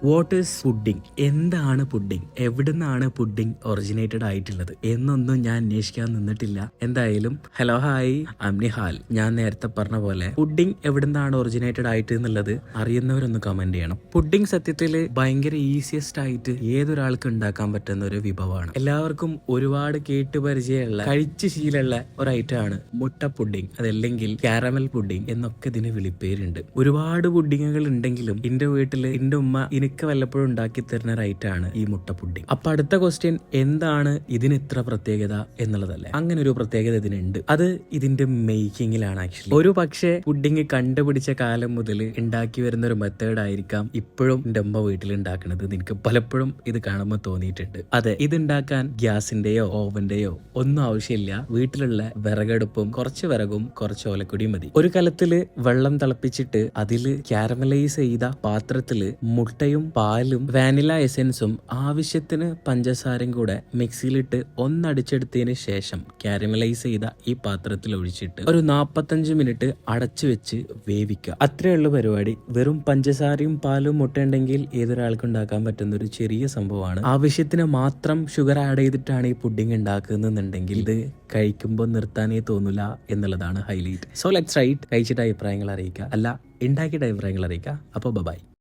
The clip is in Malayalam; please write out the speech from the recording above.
What is pudding? എന്താണ് പുഡിംഗ്? എവിടുന്നാണ് പുഡിംഗ് ഒറിജിനേറ്റഡ് ആയിട്ടുള്ളത് എന്നൊന്നും ഞാൻ അന്വേഷിക്കാൻ നിന്നിട്ടില്ല. എന്തായാലും ഹലോ ഹായ്, ഐം നിഹാൽ. ഞാൻ നേരത്തെ പറഞ്ഞ പോലെ പുഡിംഗ് എവിടുന്നാണ് ഒറിജിനേറ്റഡ് ആയിട്ട് എന്നുള്ളത് അറിയുന്നവരൊന്ന് കമന്റ് ചെയ്യണം. പുഡിംഗ് സത്യത്തിൽ ഭയങ്കര ഈസിയസ്റ്റ് ആയിട്ട് ഏതൊരാൾക്ക് ഉണ്ടാക്കാൻ പറ്റുന്ന ഒരു വിഭവമാണ്. എല്ലാവർക്കും ഒരുപാട് കേട്ട് പരിചയമുള്ള, കഴിച്ച് ശീലമുള്ള ഒരു ഐറ്റം ആണ് മുട്ട പുഡിംഗ്, അതല്ലെങ്കിൽ കാരമൽ പുഡിംഗ് എന്നൊക്കെ ഇതിന് വിളിപ്പേരുണ്ട്. ഒരുപാട് പുഡിങ്ങുകൾ ഉണ്ടെങ്കിലും എന്റെ വീട്ടില് എന്റെ ഉമ്മ എനിക്ക് വല്ലപ്പോഴും ഉണ്ടാക്കി തരുന്ന ഒരു ഐറ്റം ആണ് ഈ മുട്ട പുഡിംഗ്. അപ്പൊ അടുത്ത ക്വസ്റ്റ്യൻ, എന്താണ് ഇതിന് ഇത്ര പ്രത്യേകത എന്നുള്ളതല്ലേ? അങ്ങനെ ഒരു പ്രത്യേകത ഇതിനുണ്ട്. അത് ഇതിന്റെ മേക്കിങ്ങിലാണ്. ആക്ച്വലി ഒരു പക്ഷേ പുഡിംഗ് കണ്ടുപിടിച്ച കാലം മുതൽ ഉണ്ടാക്കി വരുന്ന ഒരു മെത്തേഡ് ആയിരിക്കാം ഇപ്പോഴും എന്റെ ഉമ്മ വീട്ടിൽ ഉണ്ടാക്കുന്നത്. എനിക്ക് പലപ്പോഴും ഇത് കാണുമ്പോൾ തോന്നിയിട്ടുണ്ട്. അതെ, ഇതുണ്ടാക്കാൻ ഗ്യാസിന്റെയോ ഓവന്റെയോ ഒന്നും ആവശ്യമില്ല. വീട്ടിലുള്ള വിറകടുപ്പും കുറച്ച് വിറകും കുറച്ച് ഓലക്കൊടിയും മതി. ഒരു കലത്തില് വെള്ളം തിളപ്പിച്ചിട്ട് അതില് കാരമലൈസ് ചെയ്ത പാത്രത്തില് മുട്ടയും പാലും വാനില എസൻസും ആവശ്യത്തിന് പഞ്ചസാരയും കൂടെ മിക്സിയിലിട്ട് ഒന്നടിച്ചെടുത്തതിന് ശേഷം കാരമലൈസ് ചെയ്ത ഈ പാത്രത്തിൽ ഒഴിച്ചിട്ട് ഒരു 45 മിനിറ്റ് അടച്ചു വെച്ച് വേവിക്കുക. അത്രയുള്ള പരിപാടി. വെറും പഞ്ചസാരയും പാലും മുട്ട ഉണ്ടെങ്കിൽ ഏതൊരാൾക്കും ഉണ്ടാക്കാൻ പറ്റുന്ന ഒരു ചെറിയ സംഭവമാണ്. ആവശ്യത്തിന് മാത്രം ഷുഗർ ആഡ് ചെയ്തിട്ടാണ് ഈ പുഡിംഗ് ഉണ്ടാക്കുന്നുണ്ടെങ്കിൽ ഇത് കഴിക്കുമ്പോൾ നിർത്താനേ തോന്നില്ല എന്നുള്ളതാണ് highlight. So let's try it. കഴിച്ചിട്ട് അഭിപ്രായങ്ങൾ അറിയിക്കുക, അല്ല ഉണ്ടാക്കിയിട്ട് അഭിപ്രായങ്ങൾ അറിയിക്കുക. അപ്പോൾ ബൈ.